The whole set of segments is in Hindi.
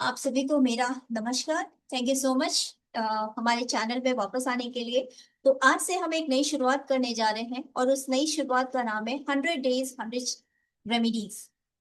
आप सभी को मेरा नमस्कार। थैंक यू सो मच हमारे चैनल पे वापस आने के लिए। तो आज से हम एक नई शुरुआत करने जा रहे हैं और उस नई शुरुआत का नाम है 100 डेज 100 रेमेडीज।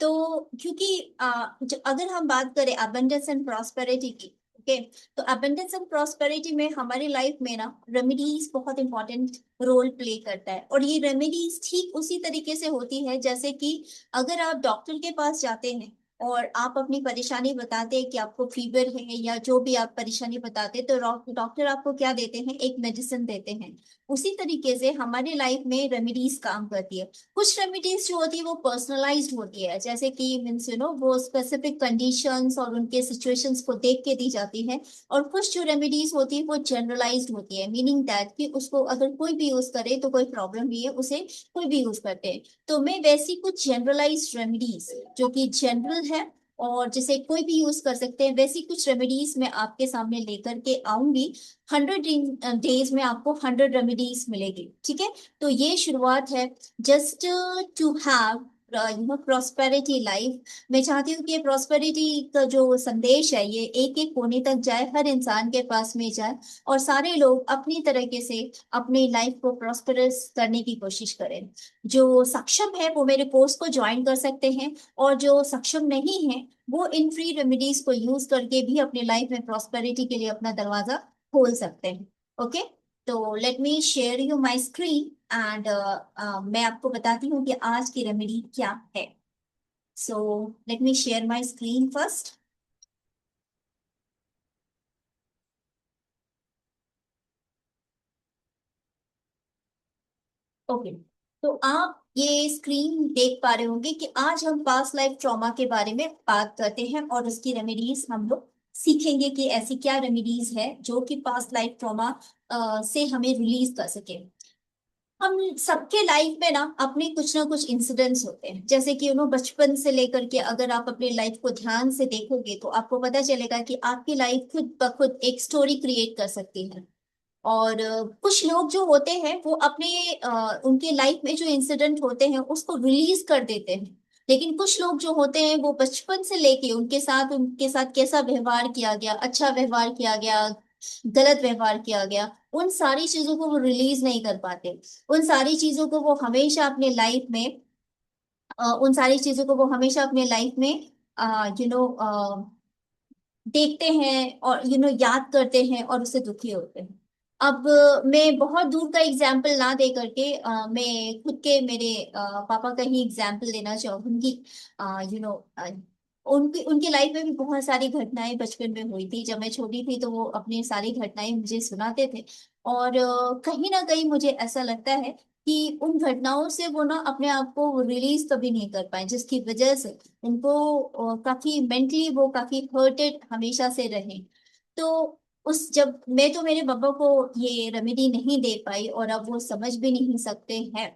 तो क्योंकि अगर हम बात करें अबंडेंस एंड प्रॉस्पेरिटी की, ओके, तो अबंडेंस एंड प्रॉस्पेरिटी में हमारी लाइफ में ना रेमेडीज बहुत इंपॉर्टेंट रोल प्ले करता है। और ये रेमेडीज ठीक उसी तरीके से होती है जैसे कि अगर आप डॉक्टर के पास जाते हैं और आप अपनी परेशानी बताते हैं कि आपको फीवर है या जो भी आप परेशानी बताते हैं, तो डॉक्टर आपको क्या देते हैं, एक मेडिसिन देते हैं। उसी तरीके से हमारी लाइफ में रेमेडीज काम करती है। कुछ रेमेडीज जो होती है वो पर्सनलाइज्ड होती है, जैसे कि मीन्स वो स्पेसिफिक कंडीशंस और उनके सिचुएशंस को देख के दी जाती है। और कुछ जो रेमेडीज होती है वो जनरलाइज्ड होती है, मीनिंग दैट कि उसको अगर कोई भी यूज करे तो कोई प्रॉब्लम नहीं है, उसे कोई भी यूज करते हैं। तो मैं वैसी कुछ जनरलाइज्ड रेमेडीज जो कि जनरल है और जिसे कोई भी यूज कर सकते हैं, वैसी कुछ रेमेडीज मैं आपके सामने लेकर के आऊंगी। 100 डेज में आपको 100 रेमेडीज मिलेगी, ठीक है। तो ये शुरुआत है, just to have prosperity life. मैं चाहती हूँ कि ये प्रॉस्पेरिटी का जो संदेश है ये एक एक कोने तक जाए, हर इंसान के पास में जाए और सारे लोग अपनी तरीके से अपनी लाइफ को प्रॉस्पेरस करने की कोशिश करें। जो सक्षम है वो मेरे कोर्स को ज्वाइन कर सकते हैं, और जो सक्षम नहीं है वो इन फ्री रेमेडीज को यूज करके भी अपनी लाइफ में प्रॉस्पेरिटी के लिए अपना दरवाजा खोल सकते हैं। ओके, तो let me share you my screen and मैं आपको बताती हूँ कि आज की रेमेडी क्या है। So let me share my screen first. Okay, तो आप ये स्क्रीन देख पा रहे होंगे कि आज हम पास्ट लाइफ ट्रॉमा के बारे में बात करते हैं और उसकी रेमेडीज हम लोग सीखेंगे कि ऐसी क्या रेमेडीज है जो कि पास्ट लाइफ ट्रॉमा से हमें रिलीज कर सके। हम सबके लाइफ में ना अपने कुछ ना कुछ इंसिडेंट्स होते हैं, जैसे कि बचपन से लेकर के अगर आप अपनी लाइफ को ध्यान से देखोगे तो आपको पता चलेगा कि आपकी लाइफ खुद ब खुद एक स्टोरी क्रिएट कर सकती है। और कुछ लोग जो होते हैं वो अपने उनके लाइफ में जो इंसिडेंट होते हैं उसको रिलीज कर देते हैं। लेकिन कुछ लोग जो होते हैं वो बचपन से लेके उनके साथ कैसा व्यवहार किया गया, अच्छा व्यवहार किया गया, गलत व्यवहार किया गया, उन सारी चीजों को वो रिलीज नहीं कर पाते। उन सारी चीजों को वो हमेशा अपने लाइफ में उन सारी चीजों को वो हमेशा अपने लाइफ में यू नो देखते हैं और याद करते हैं और उससे दुखी होते हैं। अब मैं बहुत दूर का एग्जाम्पल ना दे करके मैं खुद के मेरे पापा का ही एग्जाम्पल देना चाहूंगी। यू नो उनकी उनकी लाइफ में भी बहुत सारी घटनाएं बचपन में हुई थी। जब मैं छोटी थी तो वो अपनी सारी घटनाएं मुझे सुनाते थे। और कहीं ना कहीं मुझे ऐसा लगता है कि उन घटनाओं से वो ना अपने आप को रिलीज कभी नहीं कर पाए, जिसकी वजह से उनको काफी मेंटली वो काफी हर्टेड हमेशा से रहे। तो उस जब मैं तो मेरे पापा को ये रेमेडी नहीं दे पाई और अब वो समझ भी नहीं सकते हैं,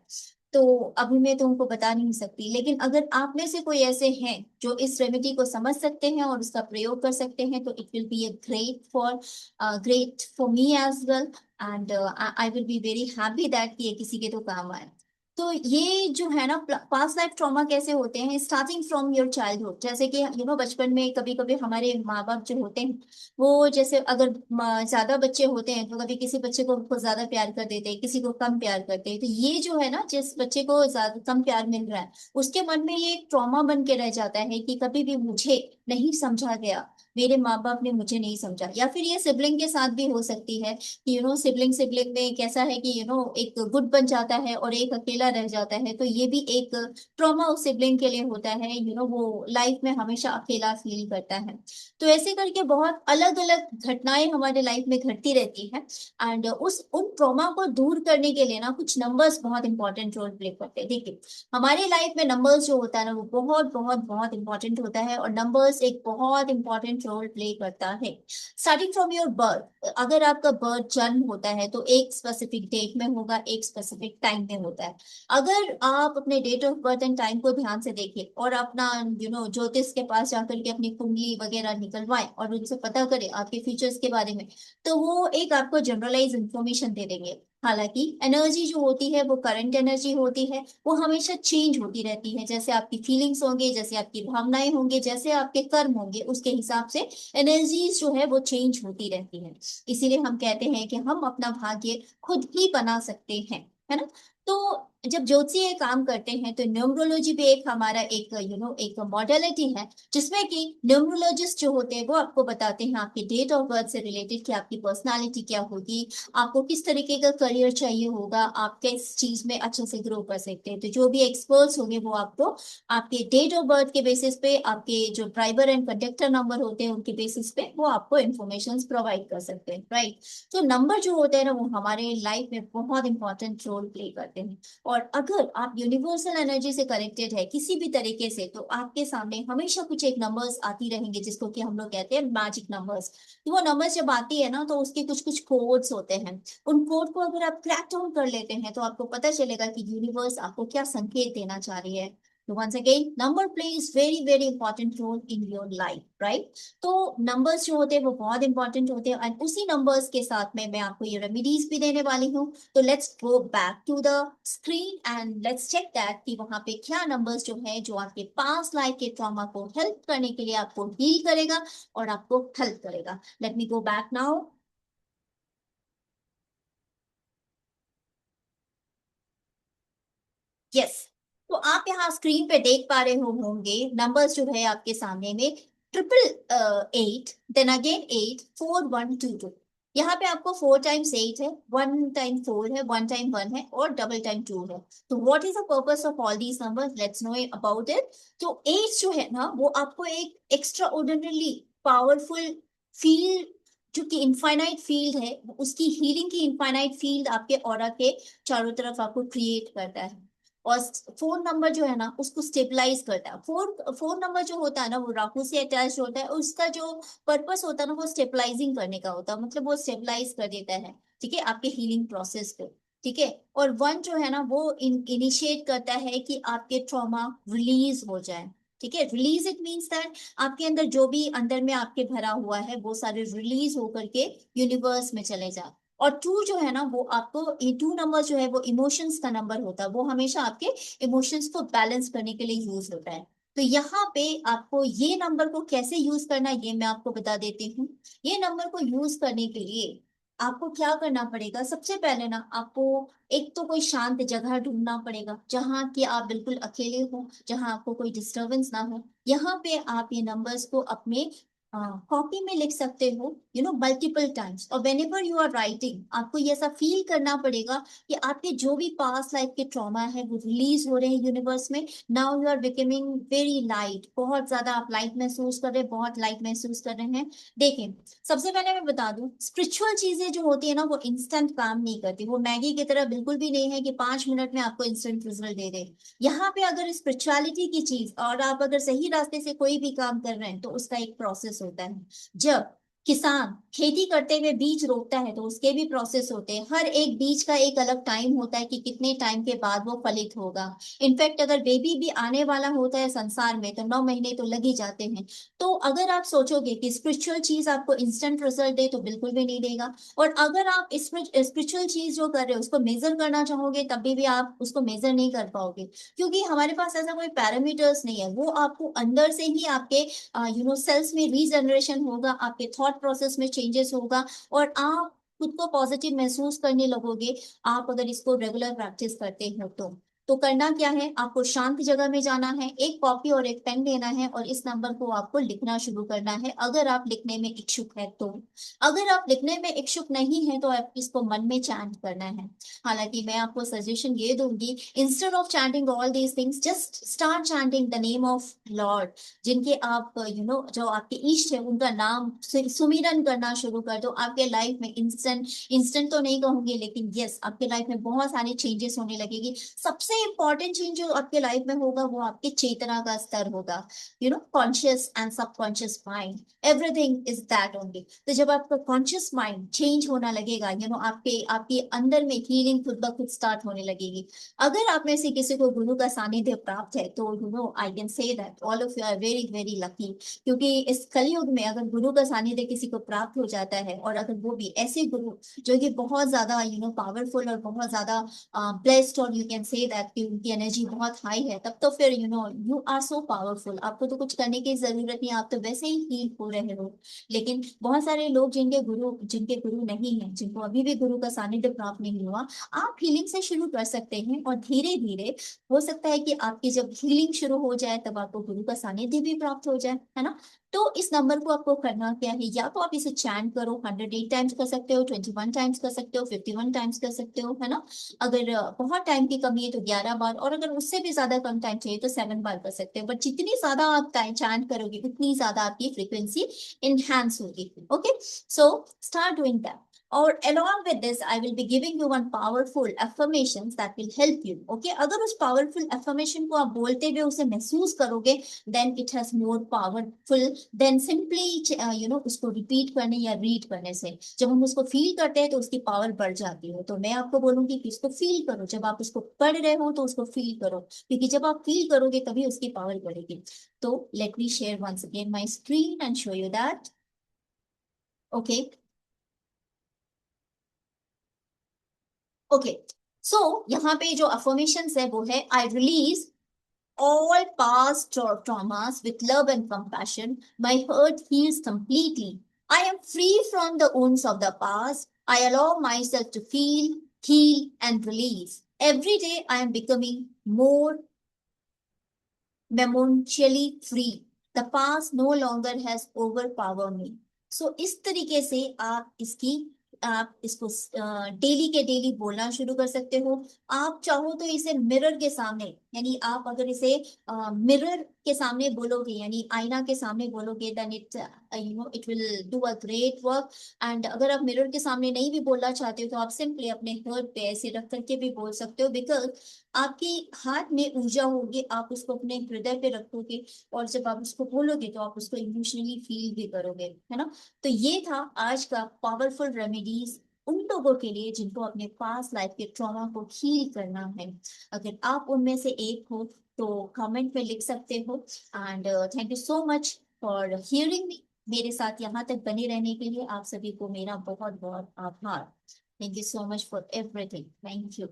तो अभी मैं तो उनको बता नहीं सकती। लेकिन अगर आप में से कोई ऐसे हैं जो इस रेमेडी को समझ सकते हैं और उसका प्रयोग कर सकते हैं, तो it will be a great for me as well. And I will be very happy that कि ये किसी के तो काम आए। तो ये जो है ना, पास्ट लाइफ ट्रॉमा कैसे होते हैं, स्टार्टिंग फ्रॉम योर चाइल्डहुड। जैसे कि बचपन में कभी कभी हमारे माँ बाप जो होते हैं वो जैसे अगर ज्यादा बच्चे होते हैं तो कभी किसी बच्चे को बहुत ज्यादा प्यार कर देते हैं, किसी को कम प्यार करते हैं। तो ये जो है ना, जिस बच्चे को ज्यादा कम प्यार मिल रहा है उसके मन में ये एक ट्रॉमा बन के रह जाता है कि कभी भी मुझे नहीं समझा गया, मेरे माँ बाप ने मुझे नहीं समझा। या फिर ये सिबलिंग के साथ भी हो सकती है कि सिबलिंग सिबलिंग में कैसा है कि एक गुट बन जाता है और एक अकेला रह जाता है। तो ये भी एक ट्रॉमा उस सिबलिंग के लिए होता है, वो लाइफ में हमेशा अकेला फील करता है। तो ऐसे करके बहुत अलग अलग घटनाएं हमारे लाइफ में घटती रहती है। एंड उस उन ट्रॉमा को दूर करने के लिए ना कुछ नंबर्स बहुत इंपॉर्टेंट रोल प्ले करते हैं। देखिए, हमारी लाइफ में नंबर्स जो होता है ना वो बहुत बहुत बहुत इंपॉर्टेंट होता है, और नंबर्स एक बहुत इंपॉर्टेंट रोल प्ले करता है। स्टार्टिंग फ्रॉम योर बर्थ, अगर आपका बर्थ जन्म होता है तो एक स्पेसिफिक डेट में होगा, एक स्पेसिफिक टाइम में होता है। अगर आप अपने date of birth and time को ध्यान से देखें और अपना ज्योतिष के पास जाकर के अपनी कुंडली वगैरह निकलवाएं और उनसे पता करें आपके फीचर्स के बारे में, तो वो एक आपको जनरलाइज इंफॉर्मेशन दे देंगे। हालांकि एनर्जी जो होती है वो करंट एनर्जी होती है, वो हमेशा चेंज होती रहती है। जैसे आपकी फीलिंग्स होंगे, जैसे आपकी भावनाएं होंगे, जैसे आपके कर्म होंगे, उसके हिसाब से एनर्जीज जो है वो चेंज होती रहती है। इसीलिए हम कहते हैं कि हम अपना भाग्य खुद ही बना सकते हैं, है ना। तो जब ज्योतिषी ये काम करते हैं तो न्यूमरोलॉजी भी एक हमारा एक एक मॉडलिटी है, जिसमें कि न्यूमरोलॉजिस्ट जो होते हैं वो आपको बताते हैं आपके डेट ऑफ बर्थ से रिलेटेड कि आपकी पर्सनालिटी क्या होगी, आपको किस तरीके का करियर चाहिए होगा, आप किस चीज में अच्छे से ग्रो कर सकते हैं। तो जो भी एक्सपर्ट्स होंगे वो आपको आपके डेट ऑफ बर्थ के बेसिस पे, आपके जो ड्राइवर एंड कंडक्टर नंबर होते हैं उनके बेसिस पे वो आपको इन्फॉर्मेशन प्रोवाइड कर सकते हैं, राइट। तो नंबर जो होते हैं ना वो हमारे लाइफ में बहुत इंपॉर्टेंट रोल प्ले करते हैं। और अगर आप यूनिवर्सल एनर्जी से कनेक्टेड है किसी भी तरीके से, तो आपके सामने हमेशा कुछ एक नंबर्स आती रहेंगे जिसको कि हम लोग कहते हैं मैजिक नंबर्स। तो वो नंबर्स जब आती है ना तो उसके कुछ कुछ कोड्स होते हैं। उन कोड को अगर आप क्रैक डाउन कर लेते हैं तो आपको पता चलेगा कि यूनिवर्स आपको क्या संकेत देना चाह रही है। तो once again number plays very very important role in your life, right. तो नंबर्स जो होते हैं वो बहुत इंपॉर्टेंट होते हैं, एंड उसी नंबर्स के साथ में मैं आपको ये रेमेडीज भी देने वाली हूँ। तो let's go back to the screen and let's check that कि वहां पे क्या नंबर्स जो है जो आपके पास्ट लाइफ के ट्रॉमा को हेल्प करने के लिए आपको हील करेगा और आपको हेल्प करेगा। Let me go back now. Yes. तो आप यहाँ स्क्रीन पे देख पा रहे हो होंगे नंबर्स जो है आपके सामने में, 888, देन अगेन 84122। यहाँ पे आपको 4 टाइम्स 8 है, 1 टाइम 4 है, 1 टाइम 1 है और डबल टाइम 2 है। तो what is the purpose of all these numbers, let's know about it. तो 8 जो है ना वो आपको एक एक्स्ट्रा ऑर्डिनरी पावरफुल फील्ड, जो कि इनफाइनाइट फील्ड है, उसकी हीलिंग की इनफाइनाइट फील्ड आपके ऑरा के चारों तरफ आपको क्रिएट करता है। और 4 नंबर जो है ना उसको स्टेबलाइज करता है। फोर फोर नंबर जो होता है ना वो राहु से अटैच होता है, और उसका जो पर्पस होता है ना वो स्टेबलाइजिंग करने का होता है, मतलब वो स्टेबलाइज कर देता है, ठीक है, आपके हीलिंग प्रोसेस को। ठीक है। और 1 जो है ना वो इनिशिएट करता है कि आपके ट्रॉमा रिलीज हो जाए। ठीक है, रिलीज इट मीन्स दैट आपके अंदर जो भी अंदर में आपके भरा हुआ है वो सारे रिलीज होकर के यूनिवर्स में चले जाए। और 2 जो है ना वो आपको, ये 2 नंबर जो है वो इमोशंस का नंबर होता है, वो हमेशा आपके इमोशंस को बैलेंस करने के लिए यूज होता है। तो यहाँ पे आपको ये नंबर को कैसे यूज करना है ये मैं आपको बता देती हूँ। ये नंबर को यूज करने के लिए आपको क्या करना पड़ेगा, सबसे पहले ना आपको एक तो कोई शांत जगह ढूंढना पड़ेगा जहाँ कि आप बिल्कुल अकेले हो, जहाँ आपको कोई डिस्टरबेंस ना हो। यहाँ पे आप ये नंबर्स को अपने कॉपी में लिख सकते हो, मल्टीपल टाइम्स। और whenever you are writing आपको ये ऐसा फील करना पड़ेगा कि आपके जो भी पास्ट लाइफ के ट्रॉमा है वो रिलीज हो रहे हैं यूनिवर्स में। Now you are becoming very light, बहुत ज्यादा आप लाइट महसूस कर रहे हैं, बहुत लाइट महसूस कर रहे हैं। देखें, सबसे पहले मैं बता दूं, स्पिरिचुअल चीजें जो होती है ना वो इंस्टेंट काम नहीं करती, वो मैगी की तरह बिल्कुल भी नहीं है कि 5 मिनट में आपको इंस्टेंट रिजल्ट दे दे। यहाँ पे अगर स्पिरिचुअलिटी की चीज और आप अगर सही रास्ते से कोई भी काम कर रहे हैं तो उसका एक प्रोसेस होता है। जब किसान खेती करते हुए बीज रोपता है तो उसके भी प्रोसेस होते हैं, हर एक बीज का एक अलग टाइम होता है कि कितने टाइम के बाद वो फलित होगा। इनफैक्ट अगर बेबी भी आने वाला होता है संसार में तो 9 महीने तो लग ही जाते हैं। तो अगर आप सोचोगे कि स्पिरिचुअल चीज आपको इंस्टेंट रिजल्ट दे तो बिल्कुल भी नहीं देगा। और अगर आप स्पिरिचुअल चीज जो कर रहे हो उसको मेजर करना चाहोगे तभी भी आप उसको मेजर नहीं कर पाओगे, क्योंकि हमारे पास ऐसा कोई पैरामीटर्स नहीं है। वो आपको अंदर से ही आपके सेल्स में रीजनरेशन होगा, आपके थॉट प्रोसेस में चेंजेस होगा, और आप खुद को पॉजिटिव महसूस करने लगोगे। आप अगर इसको रेगुलर प्रैक्टिस करते हो तो करना क्या है, आपको शांत जगह में जाना है, एक कॉपी और एक पेन लेना है और इस नंबर को आपको लिखना शुरू करना है, अगर आप लिखने में इच्छुक है तो। अगर आप लिखने में इच्छुक नहीं है तो आप इसको मन में चैंट करना है। हालांकि मैं आपको सजेशन ये दूंगी, instead of chanting all these things just start chanting the name of Lord. जिनके आप जो आपके इष्ट है उनका नाम सुमिरन करना शुरू कर दो, आपके लाइफ में इंस्टेंट इंस्टेंट तो नहीं कहूंगी लेकिन यस आपके लाइफ में बहुत सारे चेंजेस होने लगेगी। सबसे इंपॉर्टेंट चेंज जो आपके लाइफ में होगा वो आपके चेतना का स्तर होगा, conscious and subconscious mind, everything is that only. तो जब आपका कॉन्शियस माइंड चेंज होना लगेगा, आपके आपके अंदर में हीलिंग खुद ब खुद स्टार्ट होने लगेगी। अगर आप में से किसी को गुरु का सानिध्य प्राप्त है तो I can say that all of you are very very lucky. क्योंकि इस कलयुग में अगर गुरु का सानिध्य किसी को प्राप्त हो जाता है, और अगर वो भी ऐसे गुरु जो कि बहुत ज्यादा पावरफुल और बहुत ज्यादा ब्लेस्ड, और यू कैन से दैट कि उनकी एनर्जी बहुत हाई है, तब तो फिर यू आर सो पावरफुल। आपको तो कुछ करने की जरूरत नहीं, आप तो वैसे ही हील हो रहे हो। लेकिन बहुत सारे लोग जिनके गुरु नहीं है, जिनको अभी भी गुरु का सानिध्य प्राप्त नहीं हुआ, आप हीलिंग से शुरू कर सकते हैं, और धीरे धीरे हो सकता है कि आपकी जब हीलिंग शुरू हो जाए तब आपको गुरु का सानिध्य भी प्राप्त हो जाए, है ना। तो इस नंबर को आपको करना क्या है, या तो आप इसे चैंट करो, 108 टाइम्स कर सकते हो, 21 टाइम्स कर सकते हो, 51 टाइम्स कर सकते हो, है ना। अगर बहुत टाइम की कमी है तो 11 बार, और अगर उससे भी ज्यादा कम टाइम चाहिए तो 7 बार कर सकते हो। बट जितनी ज्यादा आप टाइम चैंट करोगे उतनी ज्यादा आपकी फ्रीक्वेंसी इनहैंस होगी। Okay, so start doing that. और along with this I will be giving you one powerful affirmations that will help you. Okay, अगर उस powerful affirmation को आप बोलते हुए उसे महसूस करोगे, then it has more powerful than simply उसको रिपीट करने या रीड करने से। जब हम उसको फील करते हैं तो उसकी पावर बढ़ जाती है। तो मैं आपको बोलूंगी कि इसको फील करो, जब आप उसको पढ़ रहे हो तो उसको फील करो, क्योंकि जब आप फील करोगे तभी उसकी पावर बढ़ेगी। तो let me share once again my screen and show you that. Okay, okay, so यहाँ पे जो अफर्मेशंस है वो है, I release all past traumas with love and compassion. My heart heals completely. I am free from the wounds of the past. I allow myself to feel, heal, and release. Every day I am becoming more memorially free. The past no longer has overpowered me. So इस तरीके से आप इसको डेली के डेली बोलना शुरू कर सकते हो। आप चाहो तो इसे मिरर के सामने, यानी आप अगर इसे मिरर के सामने बोलोगे, यानी आईना के सामने बोलोगे, then it will do a great work. And अगर आप मिरर के सामने नहीं भी बोलना चाहते हो तो आप सिंपली अपने हर्ट पे ऐसे रख करके भी बोल सकते हो, बिकॉज आपकी हाथ में ऊर्जा होगी, आप उसको अपने हृदय पे रखोगे, और जब आप उसको बोलोगे तो आप उसको इमोशनली फील भी करोगे, है ना। तो ये था आज का पावरफुल रेमेडीज उन लोगों के लिए जिनको अपने पास लाइफ के ट्रॉमा को हील करना है। अगर आप उनमें से एक हो तो कमेंट में लिख सकते हो। And thank you so much for hearing me. मेरे साथ यहाँ तक बने रहने के लिए आप सभी को मेरा बहुत बहुत आभार। Thank you so much for everything. Thank you.